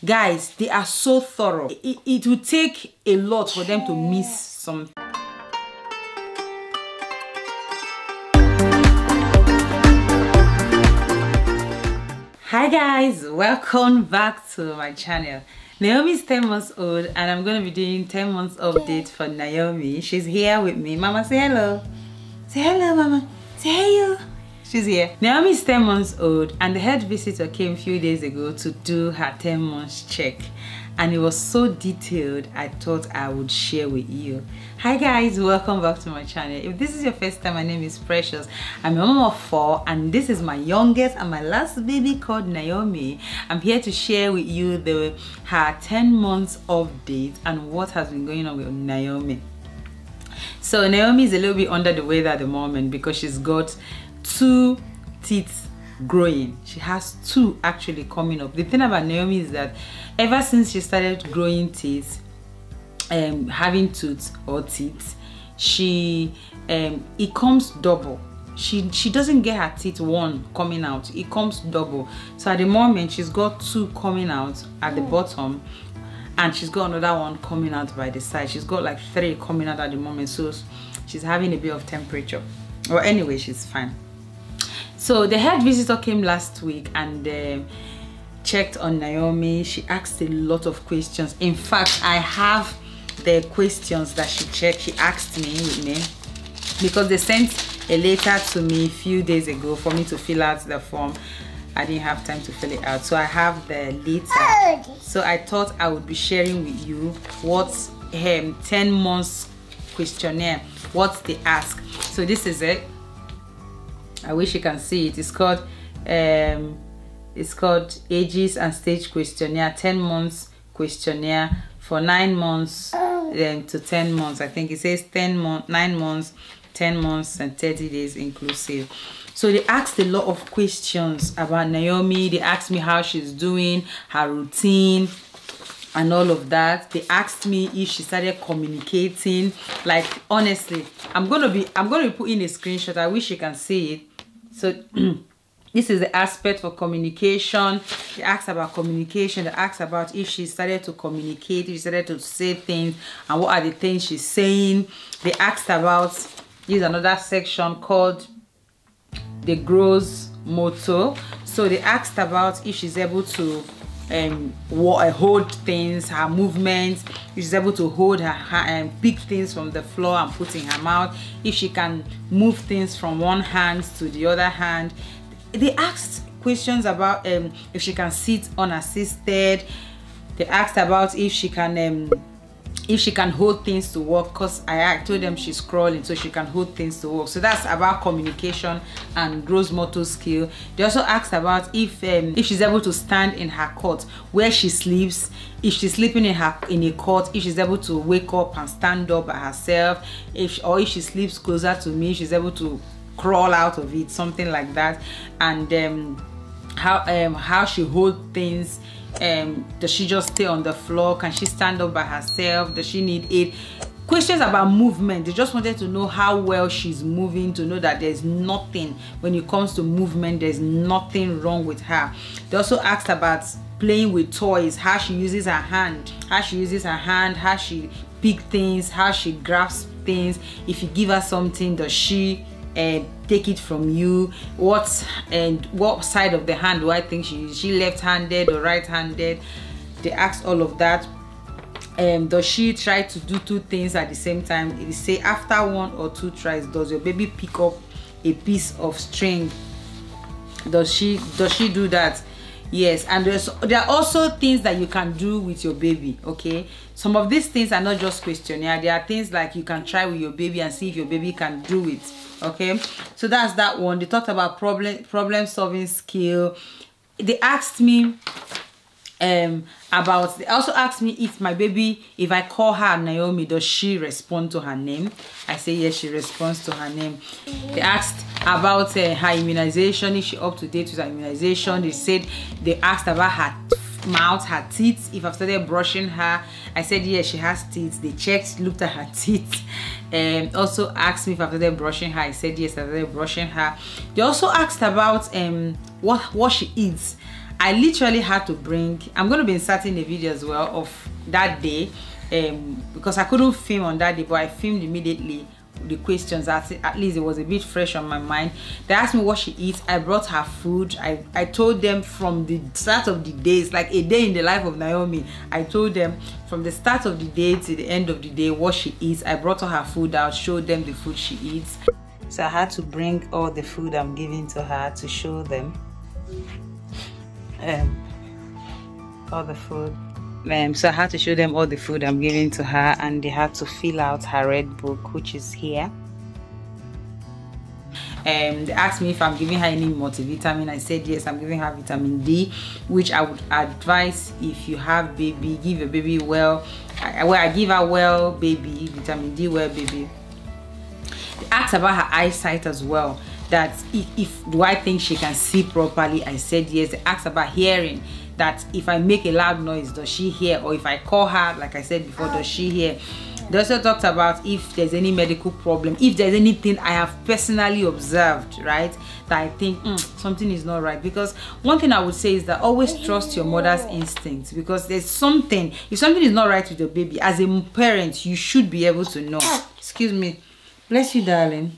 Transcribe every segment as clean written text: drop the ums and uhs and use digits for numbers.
Guys, they are so thorough. It will take a lot for them to miss something. Hi guys, welcome back to my channel. Naomi is 10 months old and I'm going to be doing 10 months update for Naomi. She's here with me. Mama, say hello. Say hello, Mama. Say hello. She's here. Naomi is 10 months old and the head visitor came a few days ago to do her 10 months check. And it was so detailed, I thought I would share with you. Hi guys, welcome back to my channel. If this is your first time, my name is Precious. I'm a mom of 4 and this is my youngest and my last baby called Naomi. I'm here to share with you her 10 months update and what has been going on with Naomi. So Naomi is a little bit under the weather at the moment because she's got 2 teeth growing. She has 2 actually coming up. The thing about Naomi is that ever since she started growing teeth, having tooth or teeth, it comes double. She doesn't get her teeth 1 coming out, it comes double. So at the moment she's got 2 coming out at the bottom and she's got another 1 coming out by the side. She's got like 3 coming out at the moment, so she's having a bit of temperature. Well, anyway, she's fine. So the head visitor came last week and checked on Naomi. She asked a lot of questions. In fact, I have the questions that she checked. She asked me with me because they sent a letter to me a few days ago for me to fill out the form. I didn't have time to fill it out, so I have the letter. So I thought I would be sharing with you what 10 months questionnaire, what they ask. So this is it. I wish you can see it. It's called Ages and Stage Questionnaire, 10 months questionnaire for 9 months to 10 months. I think it says 9 months, 10 months and 30 days inclusive. So they asked a lot of questions about Naomi. They asked me how she's doing, her routine and all of that. They asked me if she started communicating. Like, honestly, I'm gonna be putting a screenshot. I wish you can see it. So this is the aspect for communication. They asked about communication. They asked about if she started to communicate, if she started to say things, and what are the things she's saying. They asked about, this is another section called the growth motto. So they asked about if she's able to hold things, her movements, if she's able to hold her and pick things from the floor and put in her mouth, if she can move things from one hand to the other hand. They asked questions about if she can sit unassisted. They asked about if she can hold things to work, because I told them she's crawling, so she can hold things to work. So that's about communication and gross motor skill. They also asked about if she's able to stand in her cot where she sleeps, if she's sleeping in a cot, if she's able to wake up and stand up by herself, if she sleeps closer to me, she's able to crawl out of it, something like that. And how she holds things. Does she just stay on the floor? Can she stand up by herself? Does she need aid? Questions about movement. They just wanted to know how well she's moving, to know that there's nothing, when it comes to movement, there's nothing wrong with her. They also asked about playing with toys, how she uses her hand, how she picks things, how she grasps things. If you give her something, does she take it from you? What side of the hand do I think she uses? She left-handed or right-handed? They asked all of that. Does she try to do 2 things at the same time? They say after 1 or 2 tries, does your baby pick up a piece of string? Does she do that? Yes. And there are also things that you can do with your baby. Okay, some of these things are not just questionnaire. There are things like you can try with your baby and see if your baby can do it. Okay, so that's that one. They talked about problem solving skill. They asked me they also asked me if my baby, if I call her Naomi, does she respond to her name? I say yes, she responds to her name. They asked about her immunization, if she up to date with her immunization. They asked about her mouth, her teeth, if I've started brushing her. I said yes, she has teeth. They checked, looked at her teeth, and also asked me if I've started brushing her. I said yes, I started brushing her. They also asked about what she eats. I literally had to bring, I'm going to be inserting a video as well of that day, because I couldn't film on that day, but I filmed immediately the questions. At least it was a bit fresh on my mind. They asked me what she eats. I brought her food. I told them from the start of the day. It's like a day in the life of Naomi. I told them from the start of the day to the end of the day what she eats. I brought her food out, showed them the food she eats. So I had to bring all the food I'm giving to her to show them all the food. So I had to show them all the food I'm giving to her, and they had to fill out her red book, which is here. They asked me if I'm giving her any multivitamin. I said yes, I'm giving her vitamin D, which I would advise if you have baby, give your baby well. I give her well baby, vitamin D well baby. They asked about her eyesight as well, that if do I think she can see properly. I said yes. They asked about hearing, that if I make a loud noise, does she hear? Or if I call her, like I said before, does she hear? They also talked about if there's any medical problem, if there's anything I have personally observed, right, that I think something is not right. Because one thing I would say is that always trust your mother's instincts, because there's something, if something is not right with your baby, as a parent, you should be able to know. Excuse me. Bless you, darling.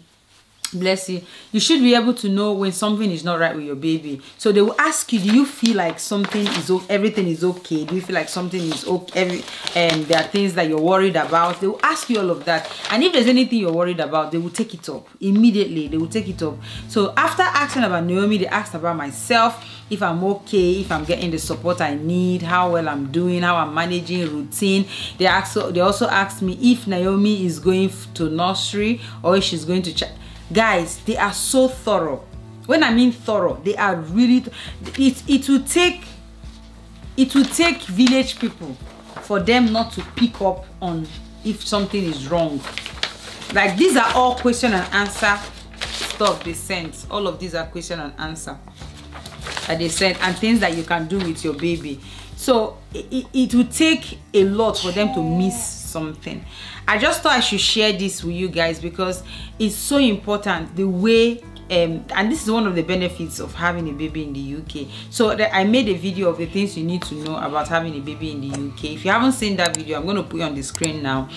Bless you. You should be able to know when something is not right with your baby. So they will ask you, do you feel like something is everything is okay? Do you feel like something is okay? There are things that you're worried about. They will ask you all of that. And if there's anything you're worried about, they will take it up immediately. They will take it up. So after asking about Naomi, they asked about myself, if I'm okay, if I'm getting the support I need, how well I'm doing, how I'm managing routine. They also asked me if Naomi is going to nursery or if she's going to Guys, they are so thorough. When I mean thorough, they are really. It will take village people for them not to pick up on if something is wrong. Like, these are all question and answer stuff they sent. All of these are question and answer that they sent, and things that you can do with your baby. So it will take a lot for them to miss something. I just thought I should share this with you guys because it's so important, the way and this is one of the benefits of having a baby in the UK. So I made a video of the things you need to know about having a baby in the UK. If you haven't seen that video, I'm going to put it on the screen now.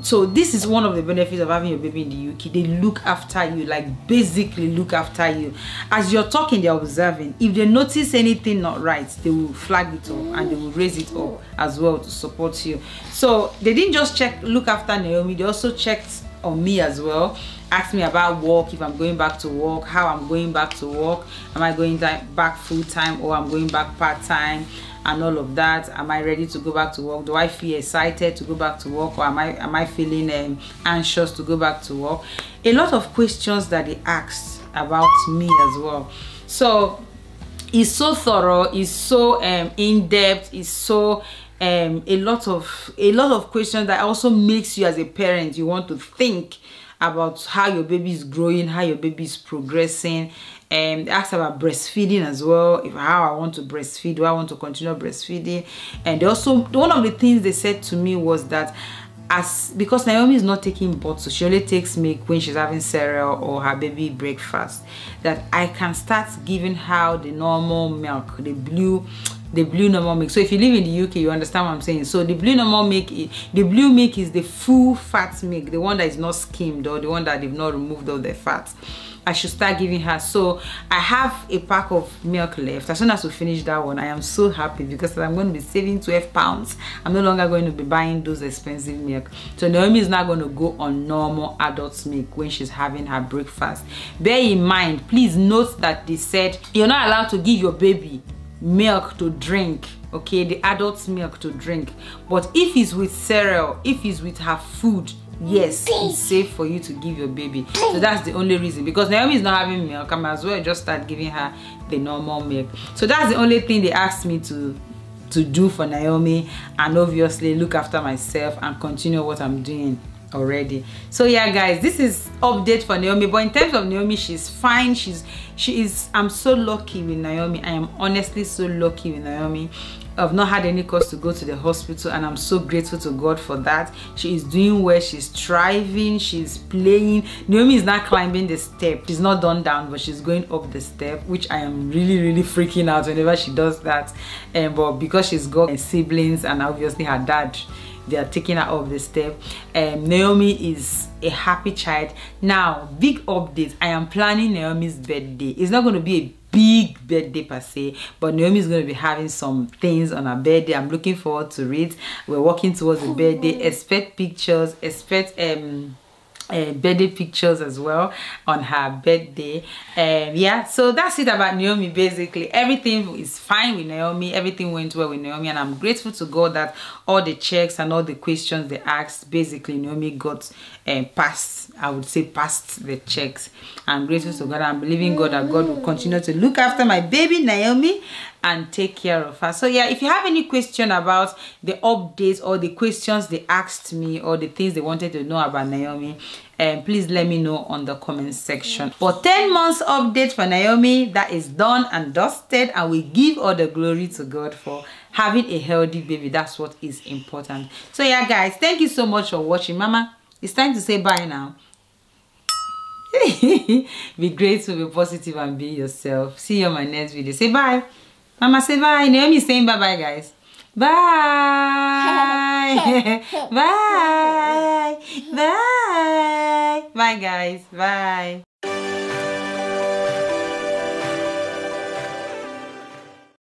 So this is one of the benefits of having a baby in the UK. They look after you, like basically look after you. As you're talking, they're observing. If they notice anything not right, they will flag it up and they will raise it up as well to support you. So they didn't just look after Naomi, they also checked on me as well. Asked me about work, if I'm going back to work, how I'm going back to work. Am I going back full-time or I'm going back part-time? And all of that. Am I ready to go back to work? Do I feel excited to go back to work, or am I feeling anxious to go back to work? A lot of questions that they asked about me as well. So it's so thorough, it's so in-depth, it's so a lot of questions that also makes you as a parent, you want to think about how your baby is growing, how your baby is progressing. They asked about breastfeeding as well, how I want to breastfeed, do I want to continue breastfeeding. And they also, one of the things they said to me was that because Naomi is not taking bottles, she only takes milk when she's having cereal or her baby breakfast, that I can start giving her the normal milk, the blue normal milk. So if you live in the UK, you understand what I'm saying. So the blue normal milk, the blue milk is the full fat milk, the one that is not skimmed or the one that they've not removed all the fat. I should start giving her. So I have a pack of milk left. As soon as we finish that one, I am so happy because I'm going to be saving 12 pounds. I'm no longer going to be buying those expensive milk. So Naomi is not going to go on normal adult milk when she's having her breakfast. Bear in mind, please note that they said you're not allowed to give your baby milk to drink, okay, the adult milk to drink. But if it's with cereal, if it's with her food, yes, it's safe for you to give your baby. So that's the only reason, because Naomi is not having milk, I might as well just start giving her the normal milk. So that's the only thing they asked me to do for Naomi, and obviously look after myself and continue what I'm doing already. So yeah guys, this is update for Naomi. But in terms of Naomi, she's fine. I'm so lucky with Naomi. I am honestly so lucky with Naomi. I've not had any cause to go to the hospital, and I'm so grateful to God for that. She is doing well, she's thriving, she's playing. Naomi is not climbing the step. She's not done down, but she's going up the step, which I am really freaking out whenever she does that. But because she's got siblings and obviously her dad, they are taking her up the step. Naomi is a happy child. Now, big update. I am planning Naomi's birthday. It's not going to be a big birthday per se, but Naomi is going to be having some things on her birthday. I'm looking forward to it. We're working towards the birthday. Expect pictures, expect birthday pictures as well on her birthday. Yeah, so that's it about Naomi. Basically everything is fine with Naomi, everything went well with Naomi, and I'm grateful to God that all the checks and all the questions they asked, basically Naomi got passed. I would say passed the checks. I'm grateful to God. I'm believing God that God will continue to look after my baby Naomi and take care of her. So yeah, if you have any question about the updates or the questions they asked me or the things they wanted to know about Naomi, please let me know on the comment section. For 10 months update for Naomi, that is done and dusted, and we give all the glory to God for having a healthy baby. That's what is important. So yeah guys, thank you so much for watching. Mama, it's time to say bye now. Be grateful, be positive, and be yourself. See you on my next video. Say bye. Mama, say bye. Naomi is saying bye bye guys. Bye. Bye. Bye. Bye guys. Bye.